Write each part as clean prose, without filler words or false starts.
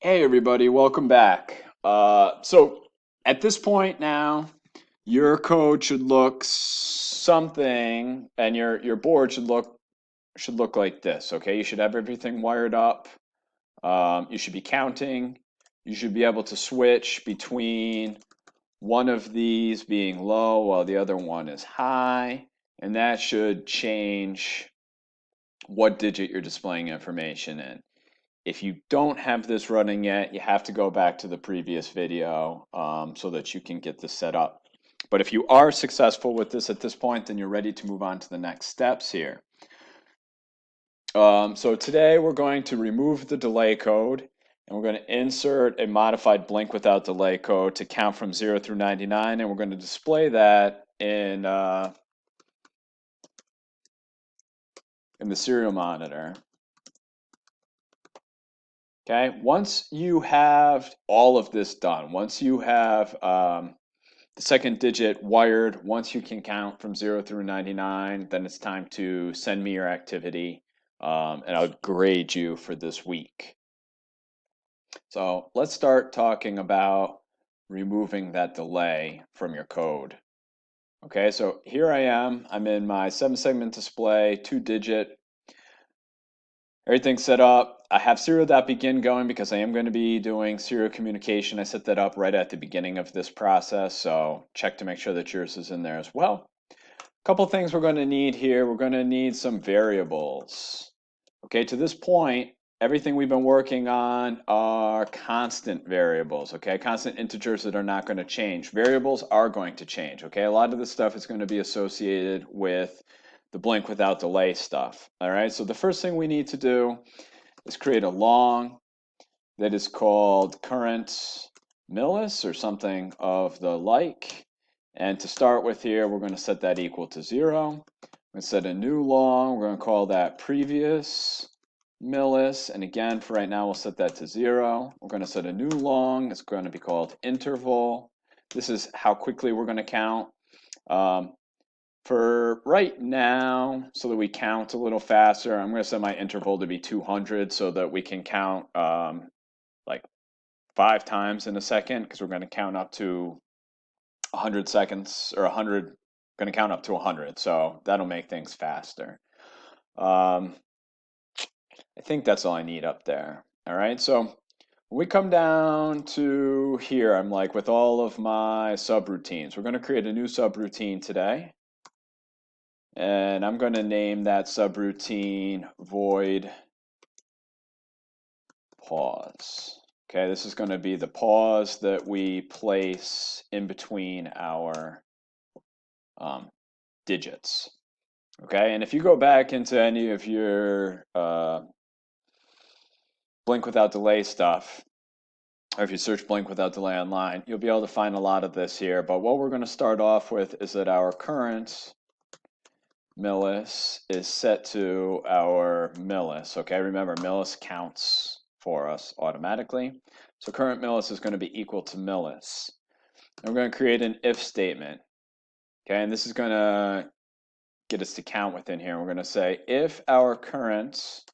Hey everybody, welcome back. So at this point now, your code should look something, and your board should look like this. Okay, you should have everything wired up. You should be counting. You should be able to switch between one of these being low while the other one is high, and that should change what digit you're displaying information in. If you don't have this running yet, you have to go back to the previous video so that you can get this set up. But if you are successful with this at this point, then you're ready to move on to the next steps here. So today we're going to remove the delay code, and we're going to insert a modified blink without delay code to count from 0 through 99, and we're going to display that in the serial monitor. Okay, once you have all of this done, once you have the second digit wired, once you can count from 0 through 99, then it's time to send me your activity, and I'll grade you for this week. So let's start talking about removing that delay from your code. Okay, so here I am. I'm in my 7-segment display, 2-digit. Everything's set up. I have serial.begin going because I am going to be doing serial communication. I set that up right at the beginning of this process, so check to make sure that yours is in there as well. A couple things we're going to need here. We're going to need some variables. Okay, to this point, everything we've been working on are constant variables, okay? Constant integers that are not going to change. Variables are going to change, okay? A lot of this stuff is going to be associated with the blink without delay stuff, all right? So the first thing we need to do is create a long that is called current millis or something of the like. And to start with here, we're going to set that equal to 0. We're going to set a new long. We're going to call that previous millis. And again, for right now, we'll set that to 0. We're going to set a new long. It's going to be called interval. This is how quickly we're going to count. For right now, so that we count a little faster, I'm going to set my interval to be 200 so that we can count like 5 times in a second, because we're going to count up to 100 seconds, or 100, going to count up to 100. So that'll make things faster. I think that's all I need up there. All right. So when we come down to here, I'm like with all of my subroutines, we're going to create a new subroutine today. And I'm going to name that subroutine void pause. Okay, this is going to be the pause that we place in between our digits. Okay, and if you go back into any of your blink without delay stuff, or if you search blink without delay online, you'll be able to find a lot of this here. But what we're going to start off with is that our current millis is set to our millis. Okay, remember millis counts for us automatically. So current millis is going to be equal to millis. And we're going to create an if statement. Okay, and this is going to get us to count within here. We're going to say if our current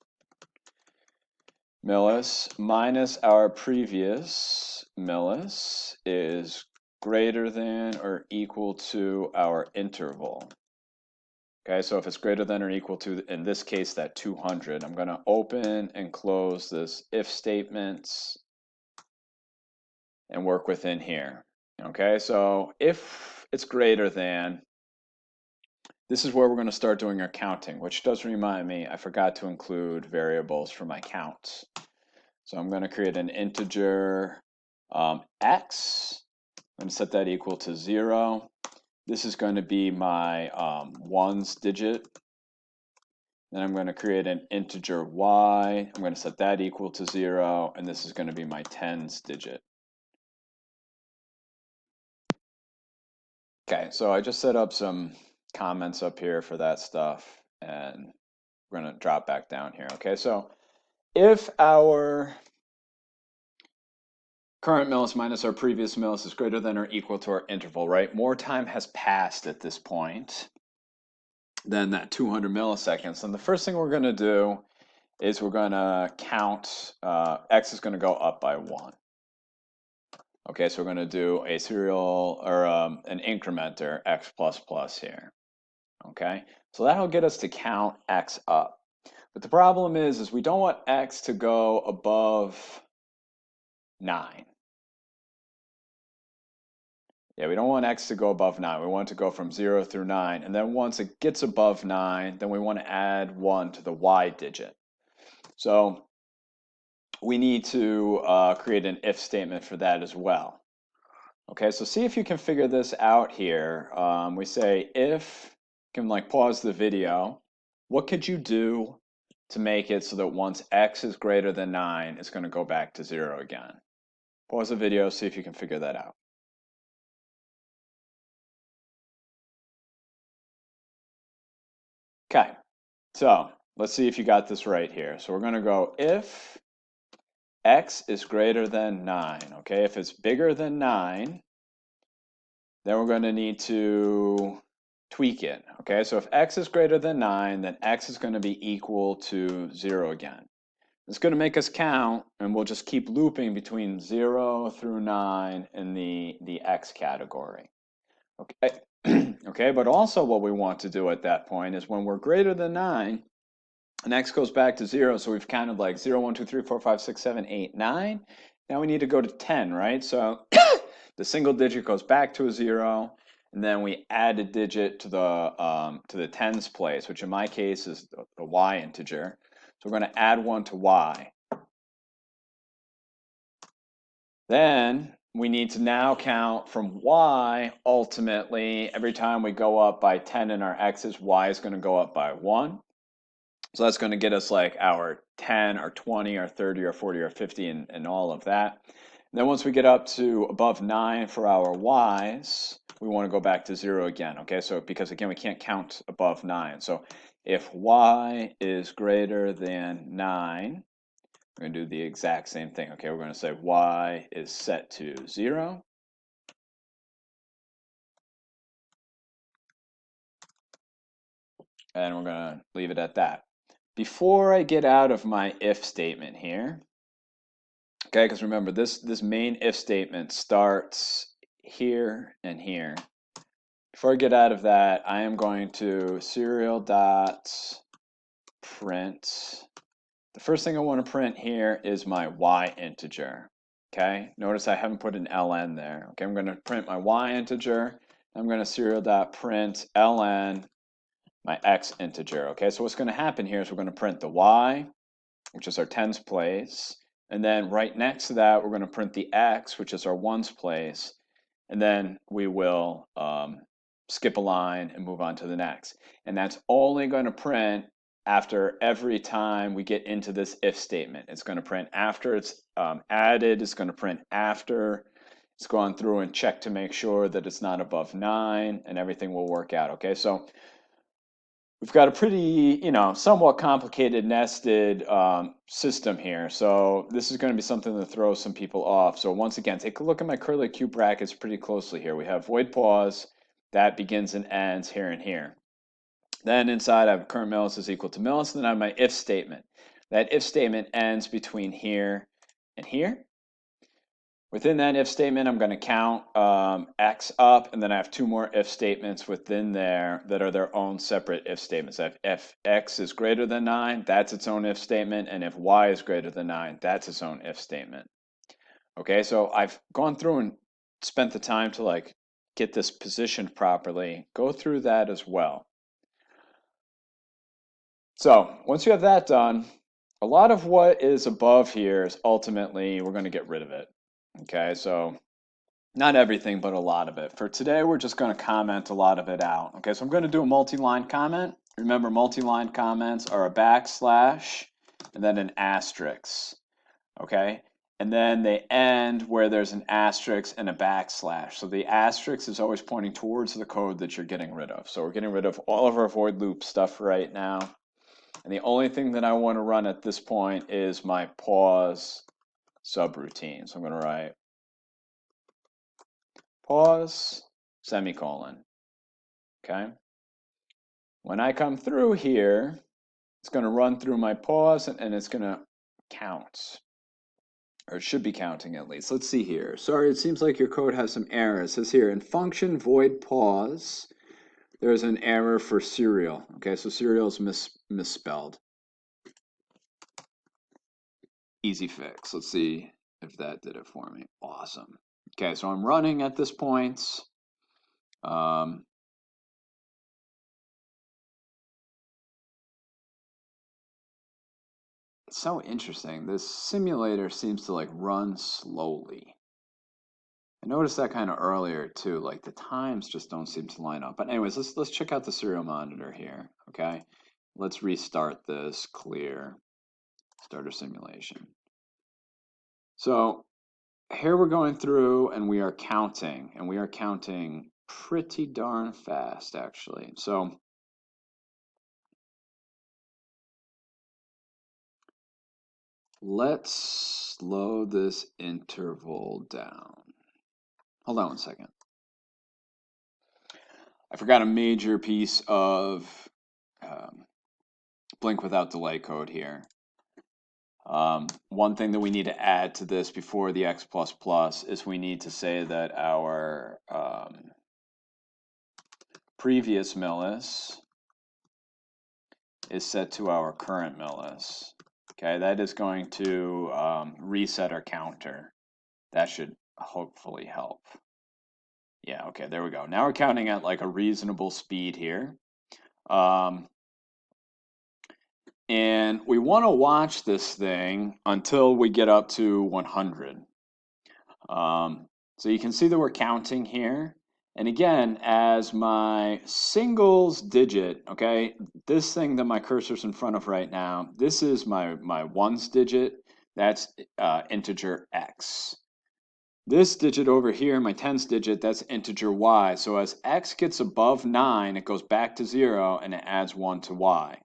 millis minus our previous millis is greater than or equal to our interval. Okay, so if it's greater than or equal to, in this case, that 200, I'm going to open and close this if statements and work within here. Okay, so if it's greater than, this is where we're going to start doing our counting, which does remind me, I forgot to include variables for my counts. So I'm going to create an integer x. I'm going to set that equal to 0. This is going to be my ones digit. Then I'm going to create an integer y. I'm going to set that equal to 0. And this is going to be my tens digit. Okay, so I just set up some comments up here for that stuff. And we're going to drop back down here. Okay, so if our current millis minus our previous millis is greater than or equal to our interval, right? More time has passed at this point than that 200 milliseconds. And the first thing we're going to do is we're going to count, x is going to go up by 1. Okay, so we're going to do a serial or an incrementer x plus plus here. Okay, so that'll get us to count x up. But the problem is we don't want x to go above 9. Yeah, we don't want x to go above 9. We want it to go from 0 through 9. And then once it gets above 9, then we want to add 1 to the y digit. So we need to create an if statement for that as well. Okay, so see if you can figure this out here. We say if, you can like pause the video. What could you do to make it so that once x is greater than 9, it's going to go back to 0 again? Pause the video, see if you can figure that out. Okay, so let's see if you got this right here. So we're going to go if x is greater than 9. Okay, if it's bigger than 9, then we're going to need to tweak it. Okay, so if x is greater than 9, then x is going to be equal to 0 again. It's going to make us count, and we'll just keep looping between 0 through 9 in the x category. Okay. Okay, but also what we want to do at that point is when we're greater than 9, and x goes back to 0, so we've counted like 0, 1, 2, 3, 4, 5, 6, 7, 8, 9. Now we need to go to 10, right? So the single digit goes back to a 0, and then we add a digit to the tens place, which in my case is the y integer. So we're going to add 1 to y. Then we need to now count from y. Ultimately, every time we go up by 10 in our x's, y is going to go up by 1. So that's going to get us like our 10, our 20, our 30, our 40, our 50, and all of that. And then once we get up to above 9 for our y's, we want to go back to 0 again. Okay, so because again, we can't count above 9. So if y is greater than 9, we're going to do the exact same thing. Okay, we're going to say y is set to 0. And we're going to leave it at that. Before I get out of my if statement here, okay, because remember, this main if statement starts here and here. Before I get out of that, I am going to serial dot print. The first thing I want to print here is my y integer. Okay, notice I haven't put an ln there. Okay, I'm going to print my y integer. I'm going to serial dot print ln my x integer. Okay, so what's going to happen here is we're going to print the y, which is our tens place, and then right next to that we're going to print the x, which is our ones place, and then we will skip a line and move on to the next. And that's only going to print after every time we get into this if statement. It's going to print after it's added, it's going to print after it's gone through and checked to make sure that it's not above 9, and everything will work out. Okay, so we've got a pretty, somewhat complicated nested system here. So this is going to be something that throws some people off. So once again, take a look at my curly Q brackets pretty closely here. We have void pause that begins and ends here and here. Then inside I have current millis is equal to millis, and then I have my if statement. That if statement ends between here and here. Within that if statement, I'm going to count x up, and then I have two more if statements within there that are their own separate if statements. If x is greater than 9, that's its own if statement, and if y is greater than 9, that's its own if statement. Okay, so I've gone through and spent the time to like get this positioned properly. Go through that as well. So once you have that done, a lot of what is above here is ultimately we're going to get rid of it. Okay, so not everything, but a lot of it. For today, we're just going to comment a lot of it out. Okay, so I'm going to do a multi-line comment. Remember, multi-line comments are a backslash and then an asterisk. Okay, and then they end where there's an asterisk and a backslash. So the asterisk is always pointing towards the code that you're getting rid of. So we're getting rid of all of our void loop stuff right now. And the only thing that I want to run at this point is my pause subroutine. So I'm going to write pause, semicolon. Okay. When I come through here, It's going to run through my pause and it's going to count. Or it should be counting at least. Let's see here. Sorry, it seems like your code has some errors. It says here, in function void pause, there's an error for serial. Okay, so serial is misspelled. Easy fix. Let's see if that did it for me. Awesome. Okay, so I'm running at this point. It's so interesting. This simulator seems to like run slowly. I noticed that kind of earlier too. Like the times just don't seem to line up. But anyways, let's check out the serial monitor here. Okay, let's restart this. Clear. Starter simulation. So here we're going through and we are counting, and we are counting pretty darn fast actually. So let's slow this interval down. Hold on one second. I forgot a major piece of blink without delay code here. One thing that we need to add to this before the X++ is we need to say that our previous millis is set to our current millis. Okay, that is going to reset our counter. That should hopefully help. Yeah, okay, there we go. Now we're counting at like a reasonable speed here. And we want to watch this thing until we get up to 100. So you can see that we're counting here. And again, as my singles digit, okay, this thing that my cursor's in front of right now, this is my ones digit. That's integer x. This digit over here, my tens digit, that's integer y. So as x gets above 9, it goes back to 0 and it adds 1 to y.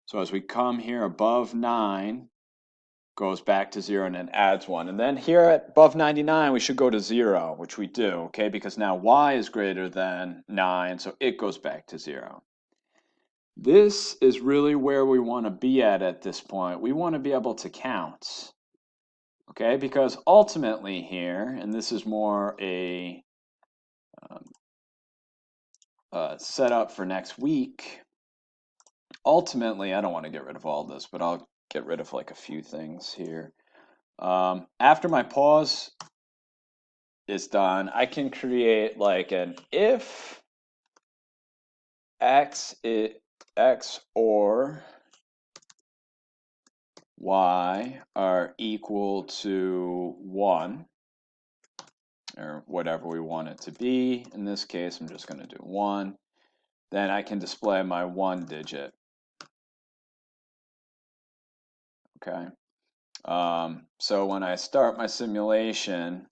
So as we come here above 9, goes back to 0 and then adds 1. And then here at above 99, we should go to 0, which we do, okay? Because now y is greater than 9, so it goes back to 0. This is really where we want to be at this point. We want to be able to count, okay? Because ultimately here, and this is more a setup for next week, ultimately, I don't want to get rid of all this, but I'll get rid of like a few things here. After my pause is done, I can create like an if x or y are equal to 1, or whatever we want it to be. In this case, I'm just going to do 1. Then I can display my 1 digit. Okay. So when I start my simulation,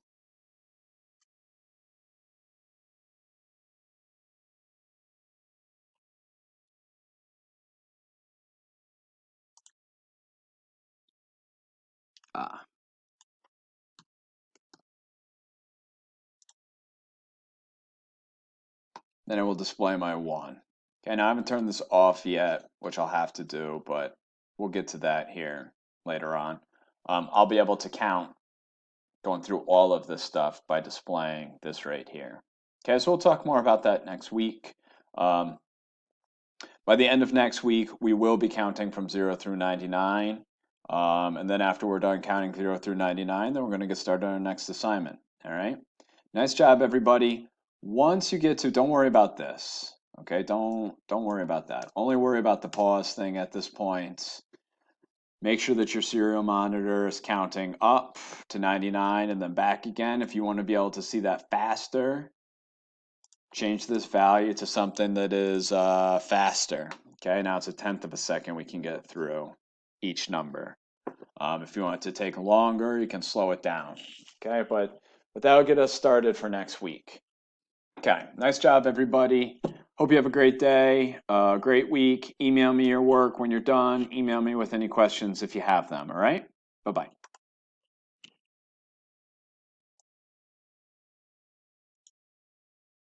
then it will display my 1. Okay, now I haven't turned this off yet, which I'll have to do, but we'll get to that here later on. I'll be able to count going through all of this stuff by displaying this right here. Okay, so we'll talk more about that next week. By the end of next week, we will be counting from 0 through 99. And then after we're done counting 0 through 99, then we're going to get started on our next assignment. All right. Nice job, everybody. Once you get to, don't worry about this. Okay, don't worry about that. Only worry about the pause thing at this point. Make sure that your serial monitor is counting up to 99 and then back again. If you want to be able to see that faster, change this value to something that is faster. Okay, now it's 1/10 of a second we can get through each number. If you want it to take longer, you can slow it down. Okay, but that'll get us started for next week. Okay, nice job, everybody. Hope you have a great day, great week. Email me your work when you're done. Email me with any questions if you have them, all right? Bye-bye.